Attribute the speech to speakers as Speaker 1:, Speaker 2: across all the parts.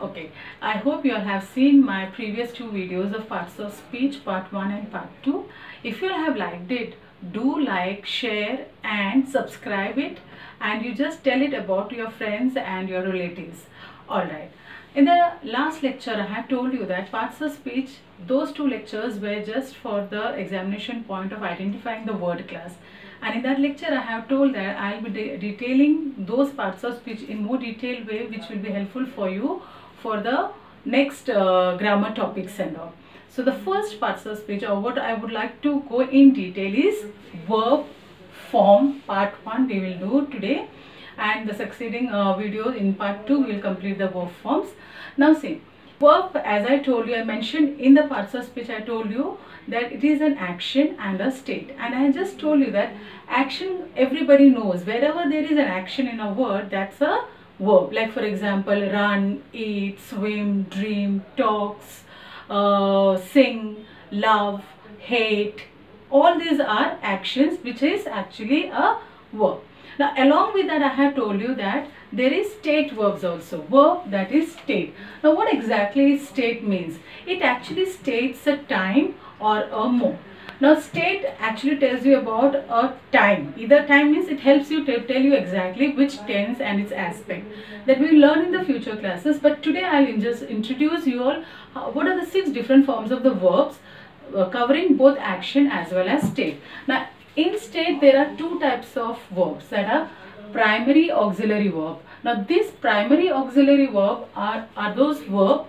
Speaker 1: Okay, I hope you all have seen my previous two videos of parts of speech, part 1 and part 2. If you all have liked it, do like, share and subscribe it, and you just tell it about your friends and your relatives. Alright, in the last lecture I had told you that parts of speech, those two lectures were just for the examination point of identifying the word class. And in that lecture I have told that I will be detailing those parts of speech in more detailed way, which will be helpful for you for the next grammar topics and all. So the first parts of speech, or what I would like to go in detail, is verb form. Part 1 we will do today, and the succeeding videos in part 2 we will complete the verb forms. Now see, verb, as I told you, I mentioned in the parts of speech, I told you that it is an action and a state, and I just told you that action everybody knows. Wherever there is an action in a word, that's a verb. Like for example, run, eat, swim, dream, talks, sing, love, hate. All these are actions, which is actually a verb. Now along with that, I have told you that there is state verbs also. Verb, that is state. Now what exactly state means? It actually states a time or a mode. Now state actually tells you about a time. Either time means it helps you to tell you exactly which tense and its aspect. That we will learn in the future classes. But today I will just introduce you all what are the 6 different forms of the verbs, covering both action as well as state. Now in state there are 2 types of verbs, that are primary auxiliary verb. Now this primary auxiliary verb are those verbs,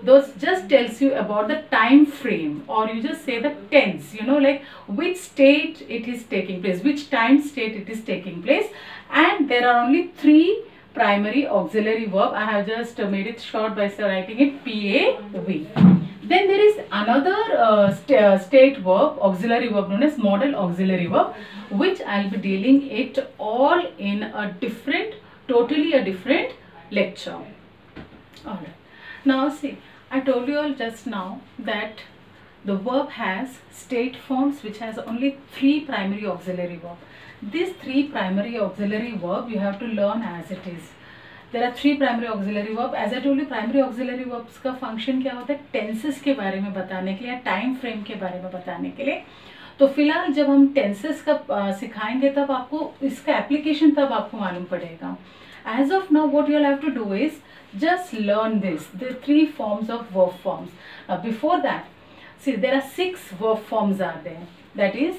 Speaker 1: those just tells you about the time frame, or you just say the tense, you know, like which state it is taking place, which time state it is taking place. And there are only 3 primary auxiliary verb. I have just made it short by writing it PAV. Then there is another state verb, auxiliary verb, known as modal auxiliary verb, which I will be dealing it all in a different, totally a different lecture. Alright. Now see, I told you all just now that the verb has state forms, which has only 3 primary auxiliary verb. These 3 primary auxiliary verb you have to learn as it is. There are 3 primary auxiliary verb. As I told you, primary auxiliary verbs का function क्या होता है? Tenses के बारे में बताने के लिए या time frame के बारे में बताने के लिए. तो फिलहाल जब हम tenses का सिखाएंगे तब आपको इसका application तब आपको मालूम पड़ेगा. As of now, what you all have to do is just learn this, the 3 forms of verb forms. Now before that, see, there are 6 verb forms are there. That is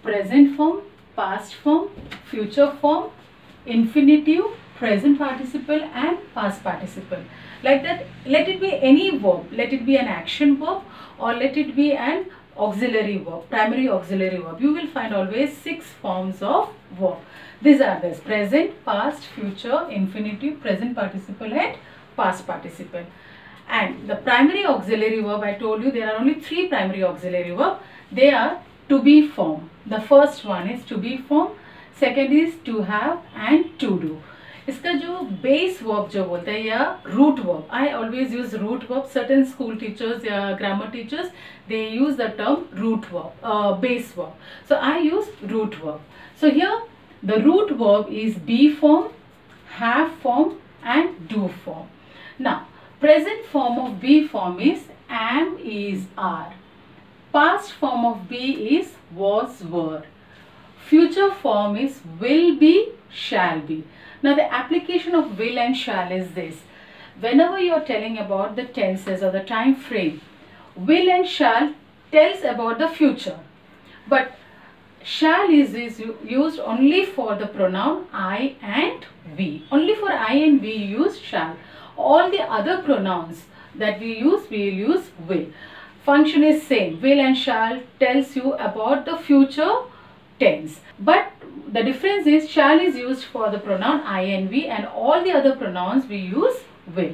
Speaker 1: present form, past form, future form, infinitive, present participle and past participle. Like that, let it be any verb, let it be an action verb or let it be an auxiliary verb, primary auxiliary verb. You will find always 6 forms of verb. These are this: present, past, future, infinitive, present participle and past participle. And the primary auxiliary verb, I told you there are only 3 primary auxiliary verb. They are to be form. The first one is to be form, second is to have and to do. इसका जो base verb जो बोलते हैं या root verb, I always use root verb. Certain school teachers या grammar teachers, they use the term root verb, base verb. So I use root verb. So here the root verb is be form, have form and do form. Now present form of be form is am, is, are. Past form of be is was, were. Future form is will be, shall be. Now the application of will and shall is this: whenever you are telling about the tenses or the time frame, will and shall tells about the future, but shall is used only for the pronoun I and we. Only for I and we use shall. All the other pronouns that we will use will. Function is same. Will and shall tells you about the future tense, but the difference is shall is used for the pronoun I and we, and all the other pronouns we use will.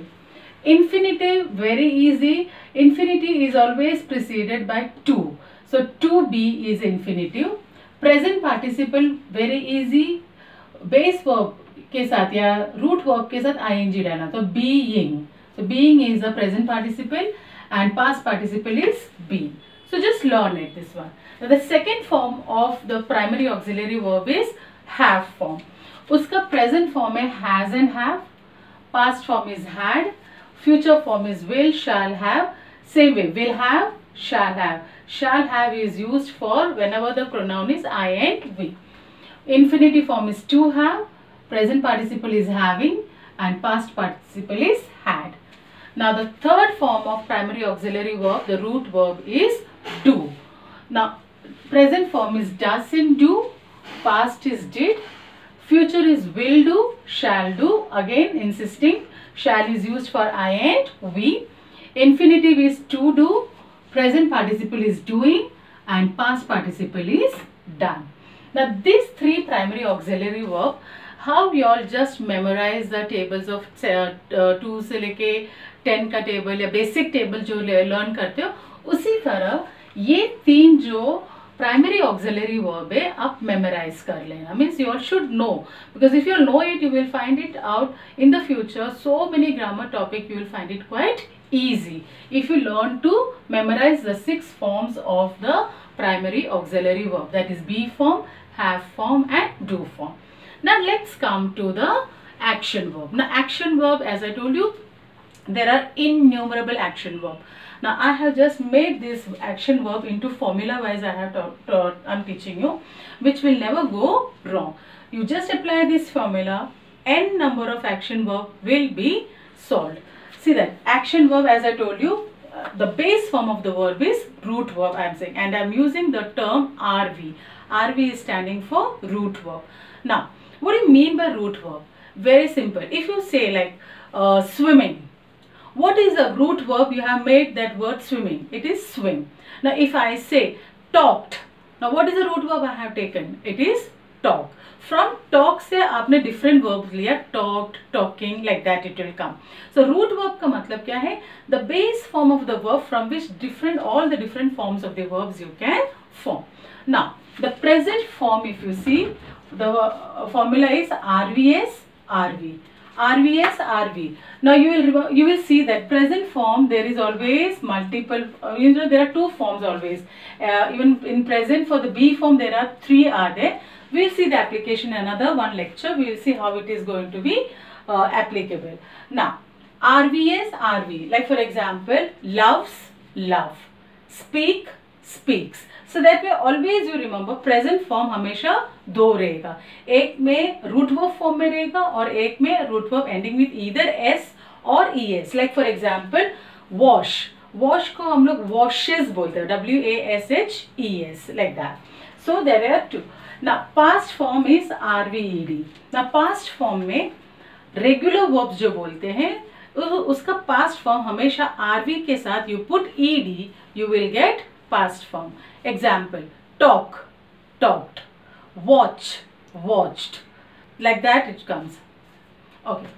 Speaker 1: Infinitive, very easy. Infinitive is always preceded by to. So to be is infinitive. Present participle, very easy. Base verb के साथ या root verb के साथ ing रहना. तो being. So being is the present participle and past participle is be. So just learn it, this one. Now the second form of the primary auxiliary verb is have form. उसका present form है has and have, past form is had, Future form is will, shall have. Same way, will have, shall have. Shall have is used for whenever the pronoun is I and we. Infinitive form is to have. Present participle is having and past participle is had. Now the third form of primary auxiliary verb, the root verb, is do. Now present form is doesn't do, past is did, future is will do, shall do, again insisting shall is used for I and we. Infinitive is to do, present participle is doing and past participle is done. Now these three primary auxiliary verb, how you all just memorize the tables of 2 से लेके 10 का table या basic table जो learn करते हो, उसी तरह ये तीन जो प्राइमरी ऑक्सिलरी वर्ब है आप मेमोराइज कर लेना. Means you all should know, because if you know it you will find it out in the future. So many grammar topic you will find it quite easy if you learn to memorize the 6 forms of the primary auxiliary verb, that is be form, have form and do form. Now let's come to the action verb. Now action verb, as I told you, there are innumerable action verb. Now I have just made this action verb into formula wise. I'm teaching you, which will never go wrong. You just apply this formula, n number of action verb will be solved. See that action verb, as I told you, the base form of the verb is root verb I am saying, and I am using the term RV. RV is standing for root verb. Now what do you mean by root verb? Very simple. If you say like swimming, what is the root verb? You have made that word swimming. It is swim. Now if I say talked, now what is the root verb I have taken? It is talk. From talk से आपने different verbs लिया, talked, talking, like that it will come. So root verb का मतलब क्या है? The base form of the verb from which all the different forms of the verbs you can form. Now the present form, if you see, the formula is RVS, RV. RVS, RV. Now you will see that present form there is always multiple. There are 2 forms always. Even in present for the be form there are 3 are there. We will see the application in another one lecture. We will see how it is going to be applicable. Now RVS, RV. Like for example, loves, love. Speak, speaks. So that way always you remember present form हमेशा 2 रहेगा. एक में root verb form में रहेगा और एक में root verb ending with either s or es. Like for example, wash. Wash को हम लोग washes बोलते हैं. WASHES, like that. So there are 2. Now past form is RVED. Now past form में regular verbs जो बोलते हैं उसका past form हमेशा RV के साथ you put ED, you will get past form. Example, talk, talked, watch, watched, like that it comes. Okay.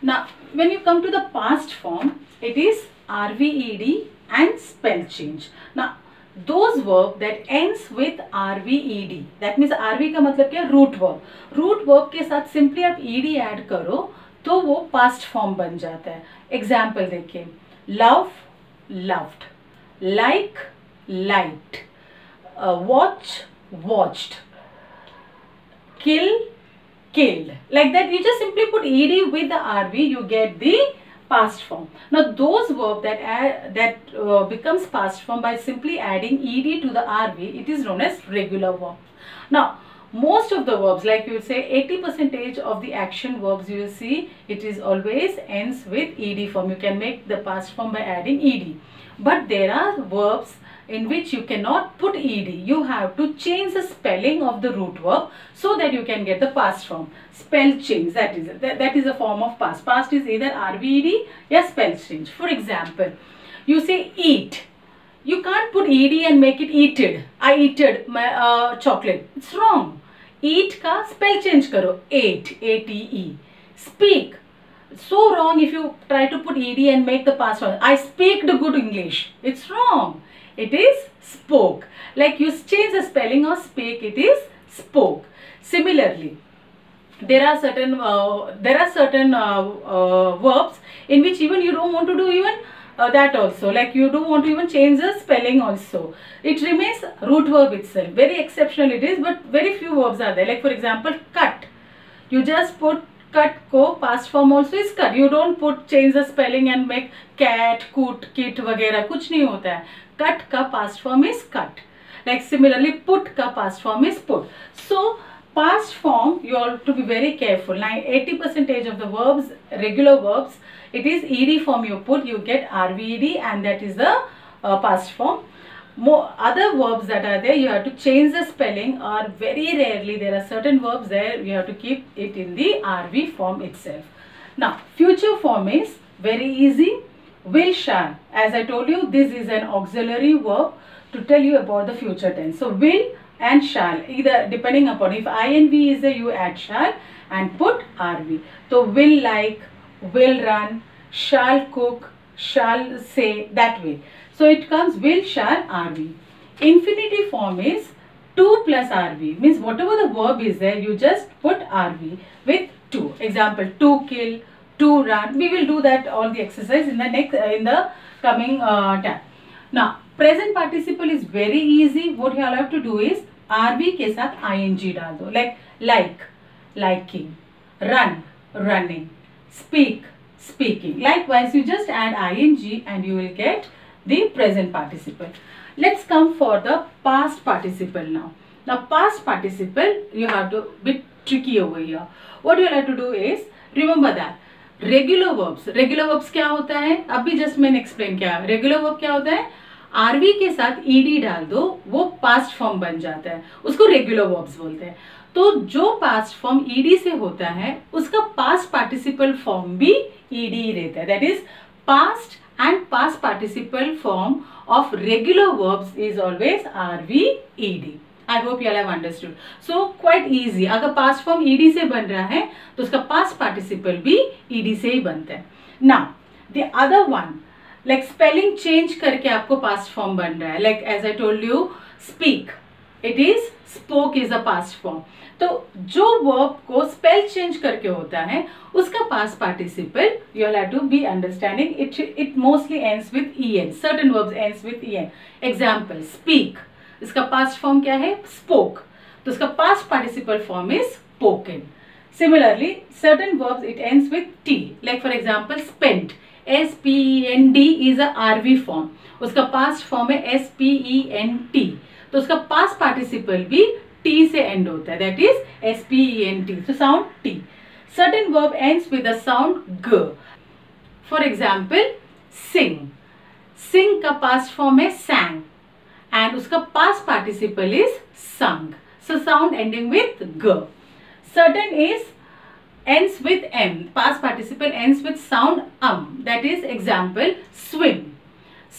Speaker 1: Now when you come to the past form, it is RVED and spell change. Now those verb that ends with RVED, that means RV का मतलब क्या? root verb. root verb के साथ simply आप ED add करो तो वो past form बन जाता है. Example देखिए, love, loved, like, liked, watch, watched, kill, killed, like that. You just simply put ED with the RV, you get the past form. Now those verb that becomes past form by simply adding ED to the RV, it is known as regular verb. Now most of the verbs, like you will say 80% of the action verbs you will see it is always ends with ED form. You can make the past form by adding ED. But there are verbs in which you cannot put ED. You have to change the spelling of the root verb so that you can get the past form. Spell change, that is a form of past. Past is either RVED or spell change. For example, you say eat. You can't put ED and make it eated. I eated my chocolate. It's wrong. Eat ka spell change karo. Ate, A-T-E. Speak. So wrong if you try to put ED and make the past form. I speak the good English. It's wrong. It is spoke. Like you change the spelling of speak, it is spoke. Similarly, there are certain verbs in which even you don't want to do even that also. Like you don't want to even change the spelling also. It remains root verb itself. Very exceptional it is, but very few verbs are there. Like for example, cut. You just put cut को past form also is cut. You don't put change the spelling and make cat, kut, kit वगैरह कुछ नहीं होता है. Cut का past form is cut. Like similarly, put का past form is put. So past form you have to be very careful. Now 80% of the verbs, regular verbs, it is ed form you put, you get rved, and that is the past form. More other verbs that are there, you have to change the spelling, or very rarely there are certain verbs there you have to keep it in the rv form itself. Now future form is very easy. Will, shall. As I told you, this is an auxiliary verb to tell you about the future tense. So will and shall, either depending upon, if ing is there, you add shall and put rv. So will like, will run, shall cook, shall say, that way. So it comes will, shall, rv. Infinitive form is to plus rv, means whatever the verb is there, you just put rv with to. Example, to kill, to run. We will do that, all the exercise in the next in the coming tab. Now present participle is very easy. What you all have to do is rv के साथ ing डाल दो. Like, liking, run, running, speak, speaking. Likewise, you just add ing and you will get the present participle. Let's come for the past participle now. Now past participle, you have to be tricky over here. What you have to do is remember that regular verbs क्या होता है, अभी just मैंने explain किया. Regular verb क्या होता है, RV के साथ ईडी डाल दो, वो पास्ट फॉर्म बन जाता है, उसको रेगुलर वर्ब्स बोलते हैं. तो जो पास्ट फॉर्म ईडी से होता है उसका पास्ट पार्टिसिपल फॉर्म भी ईडी रहता है. That is past and past participle form of regular verbs is always RV ED. I hope you all have understood. So quite easy. अगर past form ed से बन रहा है तो उसका past participle भी ed से ही बनता है. Now the other one, like spelling change करके आपको past form बन रहा है. Like as I told you, speak, it is spoke is a past form. तो जो verb को spell change करके होता है उसका past participle you all have to be understanding. It mostly ends with en. Certain verbs ends with en. Example, speak. इसका past form क्या है, स्पोक, तो इसका past participle form is spoken. Similarly certain verbs it ends with T, like for example spent, spend is a RV form, उसका past form है spent, तो उसका past participle भी टी से एंड होता है, दैट इज spent, तो sound T. Certain verb ends with the sound ग. फॉर एग्जांपल सिंग, सिंग का पास्ट फॉर्म है sang, and उसका past participle is sung. So sound ending with g. Certain is ends with m. Past participle ends with sound That is example swim.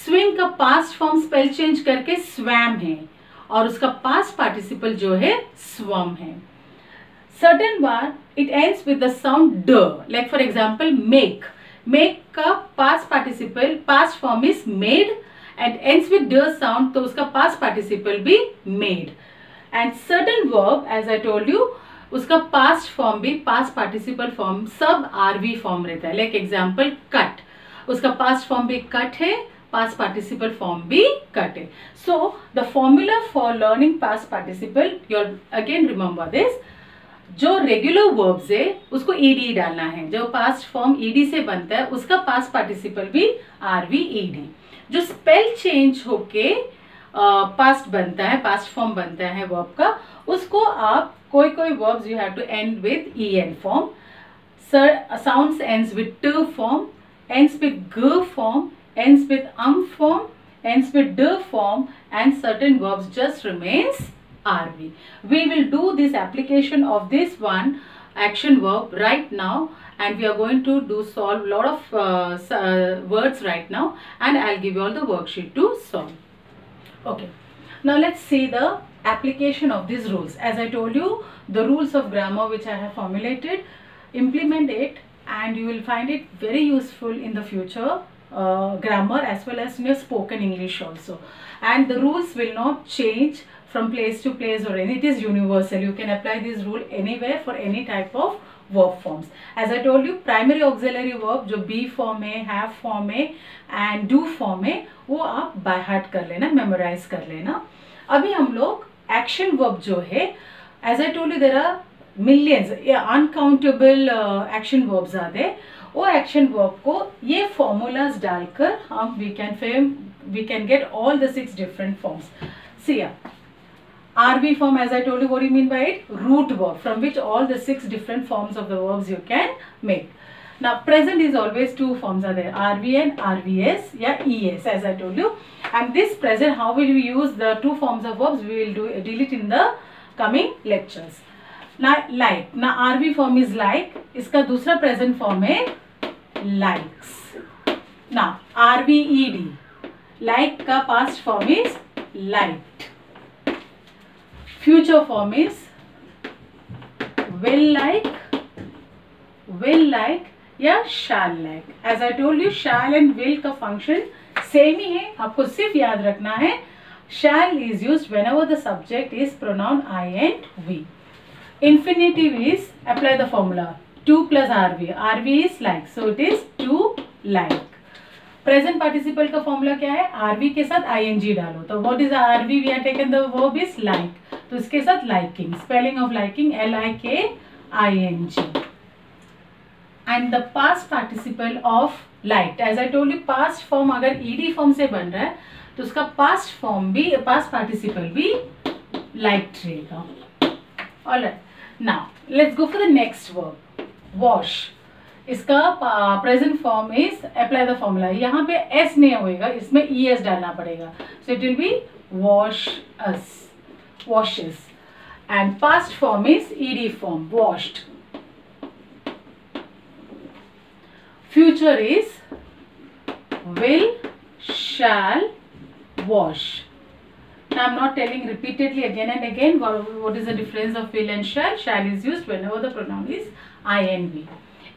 Speaker 1: Swim का past form spell change करके swam है और उसका past participle जो है swum है. Certain one it ends with the sound d. Like for example make. Make का past participle past form is made and ends with d sound, तो उसका past participle भी made. And certain verb as I told you उसका past form भी past participle form सब rv form रहता है. Like example cut, उसका past form भी cut है, past participle form भी cut है. So the formula for learning past participle, you again remember this. जो रेगुलर वर्ब्स है उसको ed डालना है, जो पास्ट फॉर्म ed से बनता है उसका पास्ट पार्टिसिपल भी rv ed. जो स्पेल चेंज होके पास्ट बनता है, पास्ट फॉर्म बनता है वर्ब का, उसको आप कोई verbs you have to end with en form. Sounds ends with t form, ends with g form, ends with form, ends with d form, and certain verbs just remains rv. We will do this application of this one action verb right now, and we are going to solve lot of words right now, and I'll give you all the worksheet to solve. Okay, now let's see the application of these rules. As I told you, the rules of grammar which I have formulated, implement it and you will find it very useful in the future grammar as well as in your spoken English also. And the rules will not change from place to place or anything. It is universal. You can apply this rule anywhere for any type of verb forms. As I told you, primary auxiliary verb जो be form है, have form है and do form है, वो आप by heart कर लेना, memorize कर लेना. अभी हम लोग action verb जो है, as I told you there are millions, uncountable action verbs are there. वो action verb को ये formulas डालकर हम we can get all the 6 different forms. See ya. RV form, as I told you, what do you mean by it? Root verb, from which all the 6 different forms of the verbs you can make. Now present is always 2 forms are there, RV and RVS, yeah, ES, as I told you. And this present, how will we use the 2 forms of verbs? We will deal it in the coming lectures. Now like, now RV form is like, इसका दूसरा present form है likes. Now RVED, like का past form is liked. Future form is will like या shall like. As I told you, shall and will का function same ही है, आपको सिर्फ याद रखना है shall is used whenever the subject is pronoun I and we. Infinitive is, apply the formula, 2 plus RV. RV is like, so it is to like. Present participle का formula क्या है? RV के साथ ing डालो. तो what is the RV? We have taken the verb is like. तो इसके साथ liking. Spelling of liking, LIKING. And the past participle of liked. As I told you, past form अगर ED form से बन रहा है तो उसका past form भी, past participle भी liked रहेगा. Alright. Now let's go for the next verb. Wash. इसका present form is, apply the formula. यहाँ पे s नहीं होएगा, इसमें es डालना पड़ेगा. So it will be wash us, washes. And past form is ed form, washed. Future is will, shall, wash. Now I am not telling repeatedly again and again what is the difference of will and shall. Shall is used whenever the pronoun is I and we.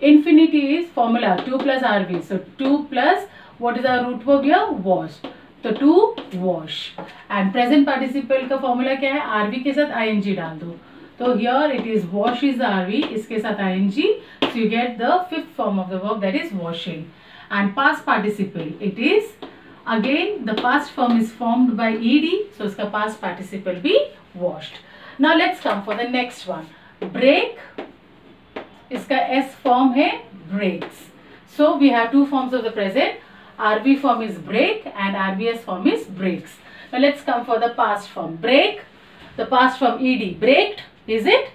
Speaker 1: Infinitive is formula 2 plus RV. So 2 plus, what is our root verb here? Wash. So to wash. And present participle का formula क्या है? RV के साथ ing डाल दो. So here it is wash is RV, इसके साथ ing. So you get the 5th form of the verb, that is washing. And past participle, it is again the past form is formed by ed. So इसका past participle be washed. Now let's come for the next one. Break. इसका S form है breaks. So we have 2 forms of the present. RV form is break and RVS form is breaks. Now let's come for the past form. Break. The past form ed. Breaked. Is it?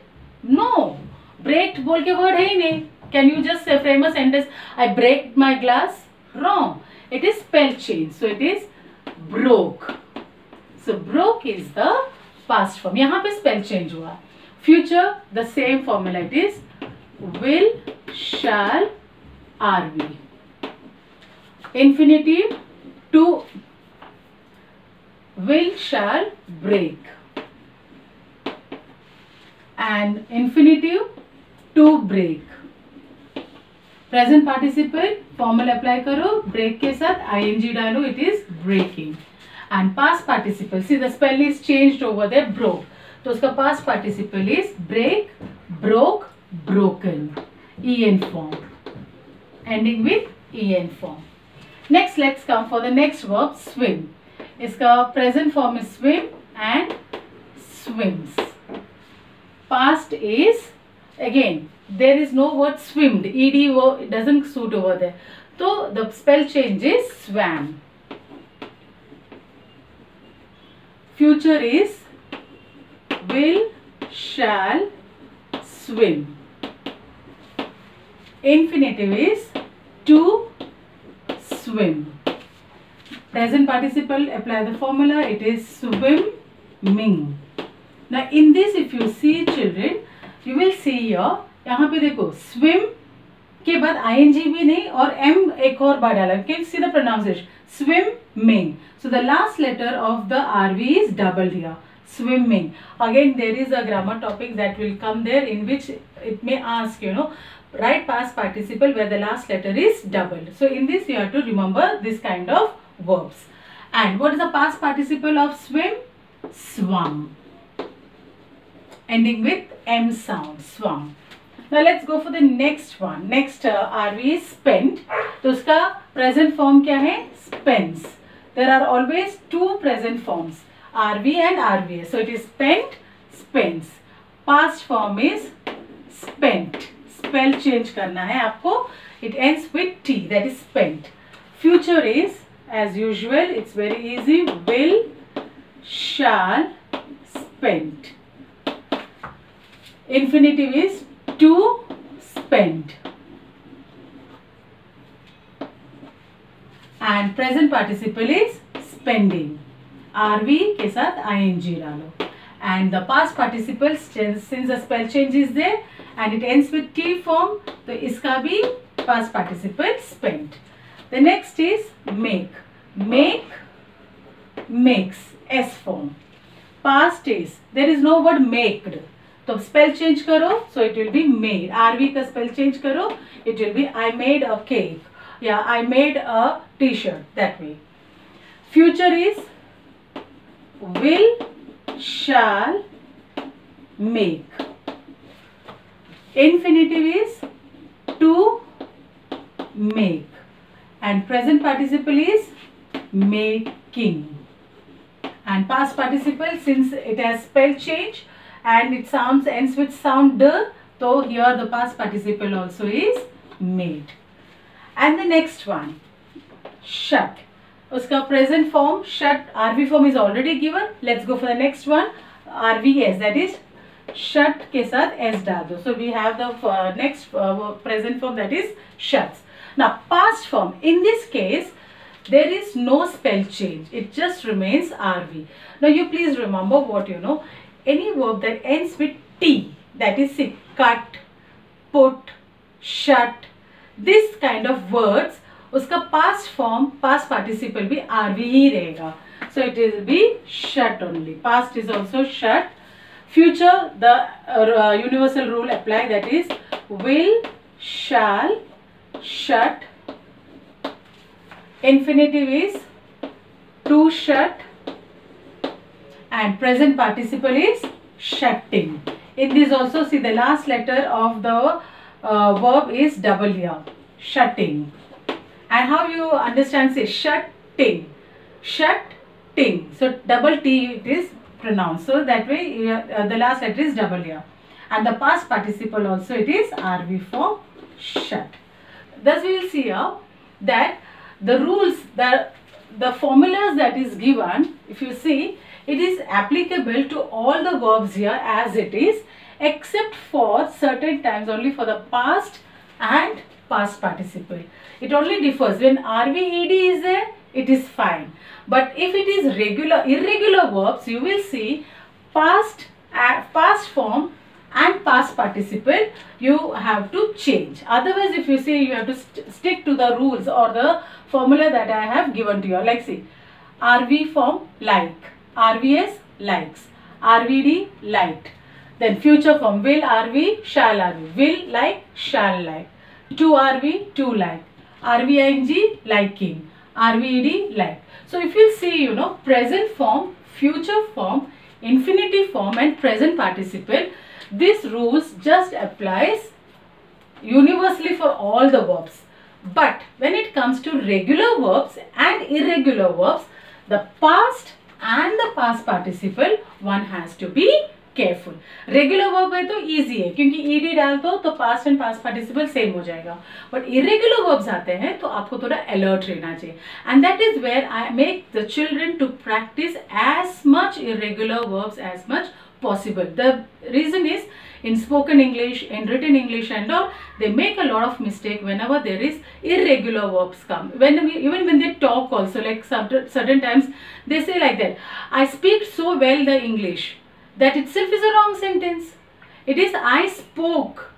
Speaker 1: No. Breaked बोल के word है ही नहीं. Can you just say, frame a sentence? I break my glass. Wrong. It is spell change. So it is broke. So broke is the past form. यहाँ पे spell change हुआ. Future, the same formula. It is will, shall, RV. Infinitive, to will, shall, break. And infinitive, to break. Present participle, formula apply करो, break के साथ ing डालो, it is breaking. And past participle, see the spell is changed over there, broke. तो उसका past participle is break, broke, broken. En form. Ending with en form. Next, let's come for the next verb, swim. इसका present form is swim and swims. Past is, again, there is no word swimmed. Ed word doesn't suit over there. So the spell change is swam. Future is will, shall, swim. Infinitive is to swim. Present participle, apply the formula. It is swimming. Now in this, if you see children, you will see here, यहाँ पे देखो swim के बाद ing भी नहीं और m एक और बार डाला. Can you see the pronunciation? Swimming. So the last letter of the RV is doubled here. Swimming. Again, there is a grammar topic that will come there in which it may ask, write past participle where the last letter is doubled. So in this you have to remember this kind of verbs. And what is the past participle of swim? Swum. Ending with M sound, swum. Now let's go for the next one. Next RV is spent. तो उसका present form क्या है? Spends. There are always 2 present forms, RV and RVS. So it is spent, spends. Past form is spent. Spell change करना है आपको. It ends with T, that is spent. Future is, as usual, it's very easy. Will, shall, spent. Infinitive is to spend. And present participle is spending. RV के साथ ing डालो. And the past participle, since the spell change is there and it ends with T form, तो इसका भी past participle spent. The next is make. Make, makes, S form. Past is, there is no word maked. तो spell change करो, so it will be made. RV का spell change करो, it will be I made a cake. Yeah, I made a t-shirt, that way. Future is will, shall, make. Infinitive is to make. And present participle is making. And past participle, since it has spell change and it ends with sound d, so here the past participle also is made. And the next one, shut. उसका present form, shut, RV form is already given. Let's go for the next one, RVS, that is shut के साथ S डाल दो. So we have the next present form, that is shuts. Now past form, in this case, there is no spell change. It just remains RV. Now you please remember what you know. Any verb that ends with T, that is cut, put, shut, this kind of words, उसका past form, past participle भी RV ही रहेगा. So it will be shut only. Past is also shut. Future, the universal rule apply, that is will, shall, shut. Infinitive is to shut. And present participle is shutting. In this also, see the last letter of the verb is double ear, shutting. And how you understand, say shutting, shutting. So double T it is pronounced. So that way the last letter is double ear. And the past participle also it is RV form, shut. Thus we will see here that the rules, the formulas that is given, if you see, it is applicable to all the verbs here as it is, except for certain times only for the past and past participle. It only differs when RV-ED is there, it is fine. But if it is irregular verbs, you will see past form and past participle you have to change. Otherwise, if you see, you have to stick to the rules or the formula that I have given to you. Like see, RV form like, RVS likes, RVD liked. Then future form will RV, shall RV, will like, shall like, to RV, to like, RVING liking, RVED like. So if you see, you know, present form, future form, infinitive form and present participle, these rules just applies universally for all the verbs. But when it comes to regular verbs and irregular verbs, the past and the past participle, one has to be careful. Regular verb है तो easy है क्योंकि ed डाल दो तो past and past participle same हो जाएगा. But irregular verbs आते हैं तो आपको थोड़ा alert रहना चाहिए. And that is where I make the children to practice as much irregular verbs as much possible. The reason is, in spoken English, in written English and all, they make a lot of mistake whenever there is irregular verbs come. Even when they talk also, like certain times they say like that, I speak so well the English. That itself is a wrong sentence. It is I spoke.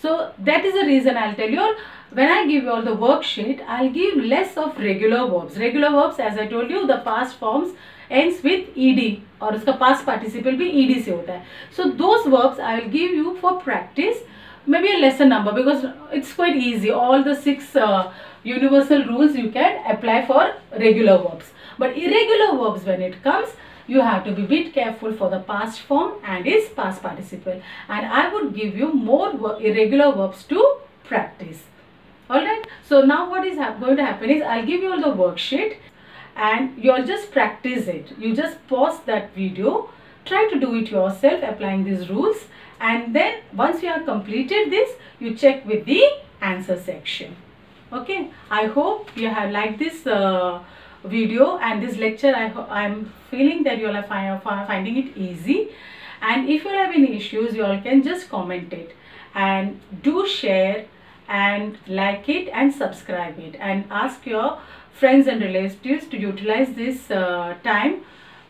Speaker 1: So that is the reason I'll tell you all, when I give you all the worksheet, I'll give less of regular verbs. Regular verbs, as I told you, the past forms ends with ed और उसका past participle भी ed से होता है. So those verbs I will give you for practice, maybe a lesser number because it's quite easy. All the 6 universal rules you can apply for regular verbs. But irregular verbs, when it comes, you have to be a bit careful for the past form and its past participle. And I would give you more irregular verbs to practice. Alright. So now what is going to happen is, I'll give you all the worksheet and you'll just practice it. You just pause that video, Try to do it yourself, applying these rules, and then once you have completed this, you check with the answer section. Okay, I hope you have liked this video and this lecture. I'm feeling that you all are finding it easy, and if you have any issues, you all can just comment it, and do share and like it and subscribe it, and ask your friends and relatives to utilize this time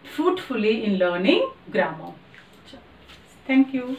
Speaker 1: fruitfully in learning grammar. Thank you.